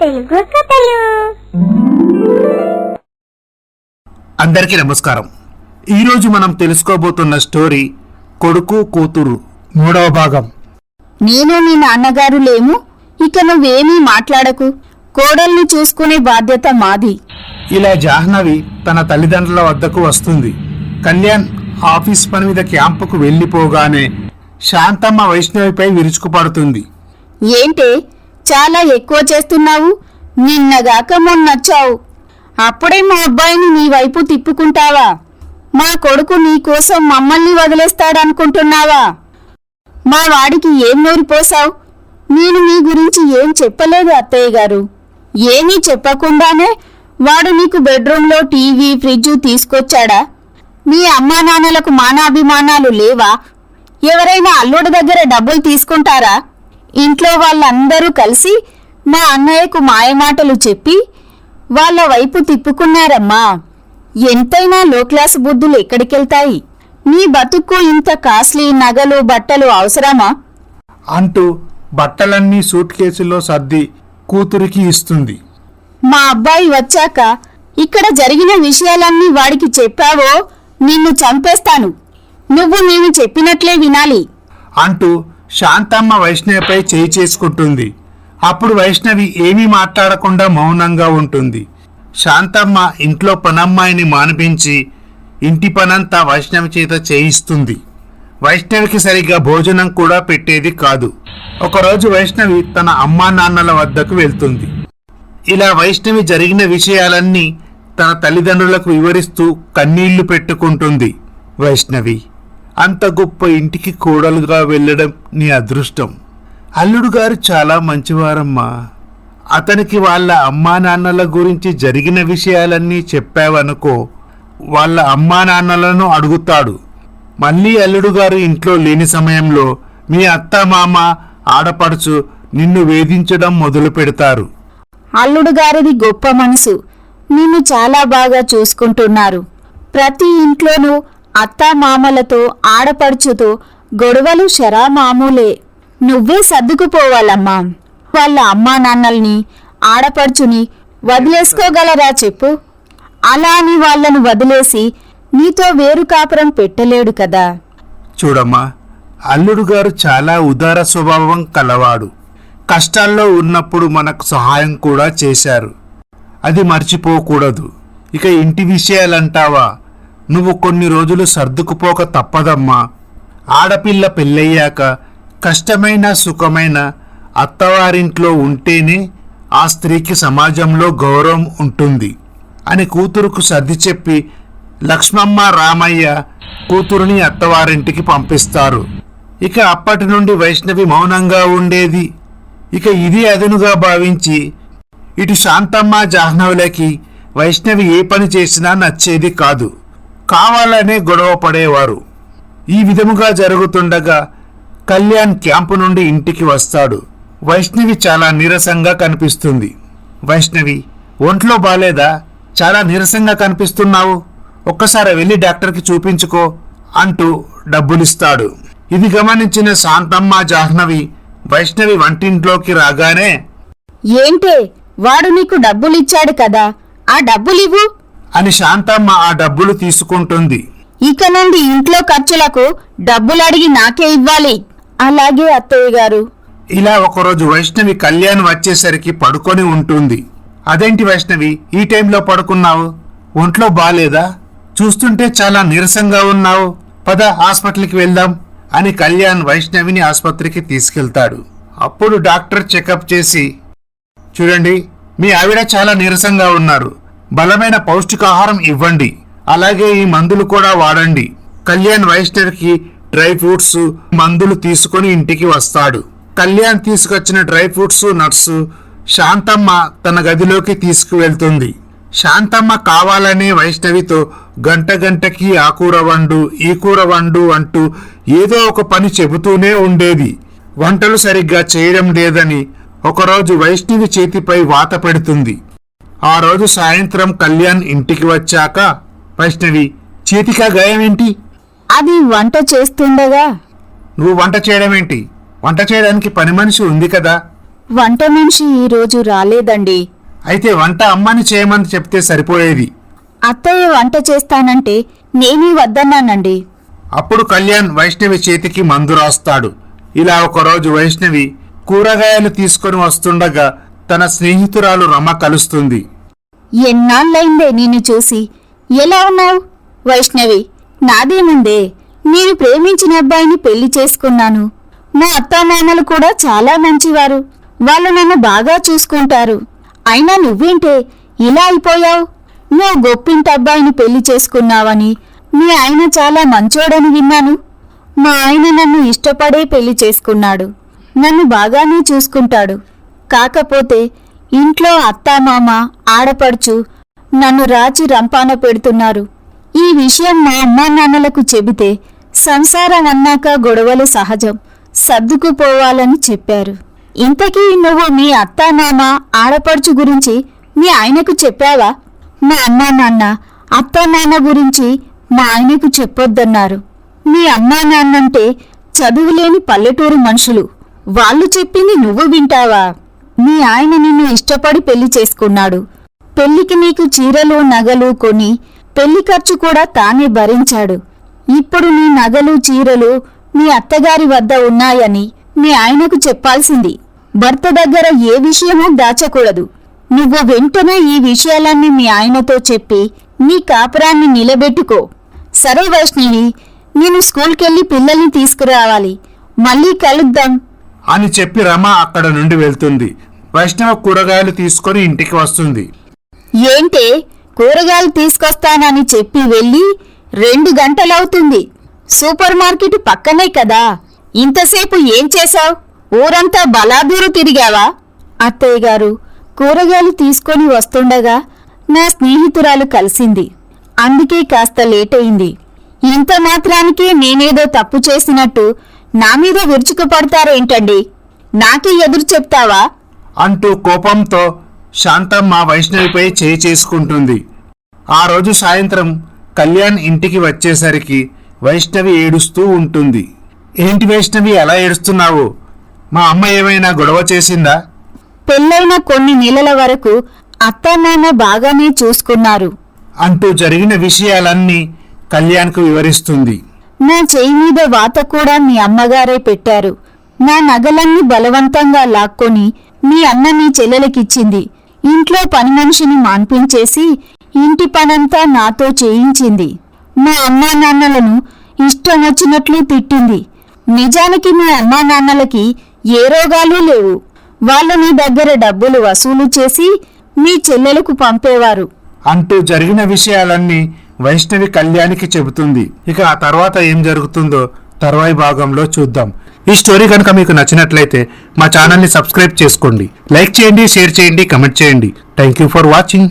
తెలుగు కథలు. అందరికీ నమస్కారం. ఈరోజు మనం తెలుసుకోబోతున్న స్టోరీ కొడుకు కూతురు 3వ భాగం. నేను మీ నాన్నగారు లేము, ఇక నువ్వేమీ మాట్లాడకు. కోడల్ని చూసుకునే బాధ్యత మాది. ఇలా జాహ్నవి తన తల్లిదండ్రుల వద్దకు వస్తుంది. కళ్యాణ్ ఆఫీస్ పని మీద క్యాంపుకు వెళ్లిపోగానే శాంతమ్మ వైష్ణవిపై విరుచుకుపడుతుంది. ఏంటే చాలా ఎక్కువ చేస్తున్నావు? నిన్నగాక మొన్నొచ్చావు, అప్పుడే మా అబ్బాయిని నీ వైపు తిప్పుకుంటావా? మా కొడుకు నీకోసం మమ్మల్ని వదిలేస్తాడనుకుంటున్నావా? మా వాడికి ఏం నోరిపోసావు? నేను నీ గురించి ఏం చెప్పలేదు అత్తయ్య గారు. ఏమీ చెప్పకుండానే వాడు నీకు బెడ్రూంలో టీవీ, ఫ్రిడ్జు తీసుకొచ్చాడా? మీ అమ్మా నాన్నలకు మానాభిమానాలు లేవా? ఎవరైనా అల్లుడి దగ్గర డబ్బులు తీసుకుంటారా? ఇంట్లో వాళ్ళందరూ కలిసి మా అన్నయ్యకు మాయమాటలు చెప్పి వాళ్ళ వైపు తిప్పుకున్నారమ్మా. ఎంతైనా లో క్లాస్ బుద్ధులు ఎక్కడికెళ్తాయి? నీ బతుక్కు ఇంత కాస్ట్లీ నగలు, బట్టలు అవసరమా? అంటూ బట్టలన్నీ సూట్ కేసులో సర్ది కూతురికి ఇస్తుంది. మా అబ్బాయి వచ్చాక ఇక్కడ జరిగిన విషయాలన్నీ వాడికి చెప్పావో నిన్ను చంపేస్తాను. నువ్వు నేను చెప్పినట్లే వినాలి అంటూ శాంతమ్మ వైష్ణవిపై చేయి చేసుకుంటుంది. అప్పుడు వైష్ణవి ఏమీ మాట్లాడకుండా మౌనంగా ఉంటుంది. శాంతమ్మ ఇంట్లో పనమ్మాయిని మానిపించి ఇంటి పనంతా వైష్ణవి చేత చేయిస్తుంది. వైష్ణవికి సరిగ్గా భోజనం కూడా పెట్టేది కాదు. ఒకరోజు వైష్ణవి తన అమ్మా నాన్నల వద్దకు వెళ్తుంది. ఇలా వైష్ణవి జరిగిన విషయాలన్నీ తన తల్లిదండ్రులకు వివరిస్తూ కన్నీళ్లు పెట్టుకుంటుంది. వైష్ణవి, అంత గొప్ప ఇంటికి కోడలుగా వెళ్ళడం నీ అదృష్టం. అల్లుడు గారు చాలా మంచివారమ్మా. అతనికి వాళ్ళ అమ్మా నాన్నల గురించి జరిగిన విషయాలన్నీ చెప్పావనుకో, వాళ్ళ అమ్మా నాన్నలను అడుగుతాడు. మళ్ళీ అల్లుడు గారు ఇంట్లో లేని సమయంలో మీ అత్త, మామ, ఆడపడుచు నిన్ను వేధించడం మొదలు పెడతారు. అల్లుడు గారిది గొప్ప మనసు. నిన్ను చాలా బాగా చూసుకుంటున్నారు. ప్రతి ఇంట్లోనూ అత్తామామలతో, ఆడపడుచుతో గొడవలు శరామామూలే. నువ్వే సర్దుకుపోవాలమ్మా. వాళ్ళ అమ్మా నాన్నల్ని, ఆడపడుచుని వదిలేసుకోగలరా చెప్పు? అలా అని వాళ్లను వదిలేసి నీతో వేరు కాపురం పెట్టలేడు కదా. చూడమ్మా, అల్లుడు గారు చాలా ఉదార స్వభావం కలవాడు. కష్టాల్లో ఉన్నప్పుడు మనకు సహాయం కూడా చేశారు. అది మర్చిపోకూడదు. ఇక ఇంటి విషయాలంటావా, నువ్వు కొన్ని రోజులు సర్దుకుపోక తప్పదమ్మా. ఆడపిల్ల పెళ్ళయ్యాక కష్టమైన సుఖమైన అత్తవారింట్లో ఉంటేనే ఆ స్త్రీకి సమాజంలో గౌరవం ఉంటుంది అని కూతురుకు సర్ది చెప్పి లక్ష్మమ్మ, రామయ్య కూతురుని అత్తవారింటికి పంపిస్తారు. ఇక అప్పటి నుండి వైష్ణవి మౌనంగా ఉండేది. ఇక ఇది అదునుగా భావించి ఇటు శాంతమ్మ, జాహ్నవులకి వైష్ణవి ఏ పని చేసినా నచ్చేది కాదు. కావాలనే గొడవ పడేవారు. ఈ విధముగా జరుగుతుండగా కళ్యాణ్ క్యాంపు నుండి ఇంటికి వస్తాడు. వైష్ణవి చాలా నీరసంగా కనిపిస్తుంది. వైష్ణవి, ఒంట్లో బాలేదా? చాలా నీరసంగా కనిపిస్తున్నావు. ఒక్కసారి వెళ్ళి డాక్టర్కి చూపించుకో అంటూ డబ్బులిస్తాడు. ఇది గమనించిన శాంతమ్మ, జాహ్నవి వైష్ణవి వంటింట్లోకి రాగానే, ఏంటే, వాడు నీకు డబ్బులిచ్చాడు కదా, ఆ డబ్బులివ్వు అని శాంతమ్మ ఆ డబ్బులు తీసుకుంటుంది. ఇక నుండి ఇంట్లో ఖర్చులకు డబ్బులడిగి నాకే ఇవ్వాలి. అలాగే అత్తయ్య గారు. ఇలా ఒకరోజు వైష్ణవి కళ్యాణ్ వచ్చేసరికి పడుకొని ఉంటుంది. అదేంటి వైష్ణవి, ఈ టైంలో పడుకున్నావు? ఒంట్లో బాలేదా? చూస్తుంటే చాలా నీరసంగా ఉన్నావు. పద, హాస్పిటల్కి వెళ్దాం అని కళ్యాణ్ వైష్ణవిని ఆసుపత్రికి తీసుకెళ్తాడు. అప్పుడు డాక్టర్ చెకప్ చేసి, చూడండి, మీ ఆవిడ చాలా నీరసంగా ఉన్నారు. బలమైన పౌష్టికాహారం ఇవ్వండి, అలాగే ఈ మందులు కూడా వాడండి. కళ్యాణ్ వైష్ణవికి డ్రై ఫ్రూట్స్, మందులు తీసుకుని ఇంటికి వస్తాడు. కళ్యాణ్ తీసుకొచ్చిన డ్రై ఫ్రూట్స్, నట్స్ శాంతమ్మ తన గదిలోకి తీసుకువెళ్తుంది. శాంతమ్మ కావాలనే వైష్ణవితో గంటకి ఆ కూర వండు, ఈ కూర వండు అంటూ ఏదో ఒక పని చెబుతూనే ఉండేది. వంటలు సరిగ్గా చేయడం లేదని ఒకరోజు వైష్ణవి చేతిపై వాత పెడుతుంది. ఆ రోజు సాయంత్రం కళ్యాణ్ ఇంటికి వచ్చాక, వైష్ణవి, చేతికా గాయమేంటి? అది వంట చేస్తుండగా. నువ్వు వంట చేయడం ఏంటి? వంట చేయడానికి పని మనిషి ఉంది కదా. వంట మనిషి ఈరోజు రాలేదండి. అయితే వంట అమ్మని చేయమని చెప్తే సరిపోయేది. అత్తయ్య వంట చేస్తానంటే నేనే వద్దన్నానండి. అప్పుడు కళ్యాణ్ వైష్ణవి చేతికి మందు రాస్తాడు. ఇలా ఒకరోజు వైష్ణవి కూరగాయలు తీసుకొని వస్తుండగా తన స్నేహితురాలు రమ కలుస్తుంది. ఎన్నాళ్ళైందే నిన్ను చూసి. ఎలా ఉన్నావు? వైష్ణవి, నాదేముందే, నేను ప్రేమించిన అబ్బాయిని పెళ్లి చేసుకున్నాను. మా అత్తామామలు కూడా చాలా మంచివారు. వాళ్ళు నన్ను బాగా చూసుకుంటారు. అయినా నువ్వేంటే ఇలా అయిపోయావు? నువ్వు గొప్పింటి అబ్బాయిని పెళ్లి చేసుకున్నావని, మీ ఆయన చాలా మంచోడని విన్నాను. మా ఆయన నన్ను ఇష్టపడే పెళ్లి చేసుకున్నాడు. నన్ను బాగానే చూసుకుంటాడు. కాకపోతే ఇంట్లో అత్తామామ, ఆడపడుచు నన్ను రాచి రంపాన పెడుతున్నారు. ఈ విషయం మా అమ్మానాన్నలకు చెబితే సంసారం అన్నాక గొడవలు సహజం, సర్దుకుపోవాలని చెప్పారు. ఇంతకీ నువ్వు మీ అత్తామామ, ఆడపడుచు గురించి మీ ఆయనకు చెప్పావా? మా అమ్మానాన్న అత్తానాన్న గురించి మా ఆయనకు చెప్పొద్దన్నారు. మీ అమ్మానాన్నంటే చదువులేని పల్లెటూరు మనుషులు. వాళ్ళు చెప్పింది నువ్వు వింటావా? మీ ఆయన నిన్ను ఇష్టపడి పెళ్లి చేసుకున్నాడు. పెళ్లికి నీకు చీరలు, నగలు కొని పెళ్లి ఖర్చు కూడా తానే భరించాడు. ఇప్పుడు నీ నగలు, చీరలు మీ అత్తగారి వద్ద ఉన్నాయని మీ ఆయనకు చెప్పాల్సింది. భర్త దగ్గర ఏ విషయమూ దాచకూడదు. నువ్వు వెంటనే ఈ విషయాలన్నీ మీ ఆయనతో చెప్పి నీ కాపురాన్ని నిలబెట్టుకో. సరే వైష్ణవి, నేను స్కూల్కెళ్ళి పిల్లల్ని తీసుకురావాలి. మళ్ళీ కలుద్దాం అని చెప్పి రమ అక్కడ నుండి వెళ్తుంది. వైష్ణవ కూరగాయలు తీసుకొని ఇంటికి వస్తుంది. ఏంటే, కూరగాయలు తీసుకొస్తానని చెప్పి వెళ్ళి 2 గంటలవుతుంది. సూపర్ మార్కెట్ పక్కనే కదా, ఇంతసేపు ఏం చేశావు? ఊరంతా బలాదూరు తిరిగావా? అత్తయ్య గారు, కూరగాయలు తీసుకొని వస్తుండగా నా స్నేహితురాలు కలిసింది. అందుకే కాస్త లేటయింది. ఇంత మాత్రానికే నేనేదో తప్పు చేసినట్టు నా మీద విరుచుకుపడతారేంటండి? నాకే ఎదురు చెప్తావా? అంటూ కోపంతో శాంతమ్మ వైష్ణవిపై చేయి చేసుకుంటుంది. ఆ రోజు సాయంత్రం కళ్యాణ్ ఇంటికి వచ్చేసరికి వైష్ణవి ఏడుస్తూ ఉంటుంది. ఏంటి వైష్ణవి, అలా ఏడుస్తున్నావు? మా అమ్మ ఏమైనా గొడవ చేసిందా? పెళ్ళైన కొన్ని నెలల వరకు అత్తానాన్న బాగానే చూసుకున్నారు అంటూ జరిగిన విషయాలన్నీ కళ్యాణ్కు వివరిస్తుంది. నా చెయ్యి మీద వాత కూడా మీ అమ్మగారే పెట్టారు. నా నగలన్నీ బలవంతంగా లాక్కొని మీ అన్న మీ చెల్లెలకిచ్చింది. ఇంట్లో పని మనిషిని మాన్పించేసి ఇంటి పనంతా నాతో చేయించింది. మా అమ్మా నాన్నలను ఇష్టం వచ్చినట్లు తిట్టింది. నిజానికి మా అమ్మా నాన్నలకి ఏ రోగాలు లేవు. వాళ్ళు నీ దగ్గర డబ్బులు వసూలు చేసి మీ చెల్లెలకు పంపేవారు అంటూ జరిగిన విషయాలన్నీ వైష్ణవి కళ్యాణికి చెబుతుంది. ఇక ఆ తర్వాత ఏం జరుగుతుందో తర్వాయి భాగంలో చూద్దాం. ఈ స్టోరీ కనుక మీకు నచ్చినట్లయితే మా ఛానల్ని సబ్స్క్రైబ్ చేసుకోండి, లైక్ చేయండి, షేర్ చేయండి, కమెంట్ చేయండి. Thank you for watching.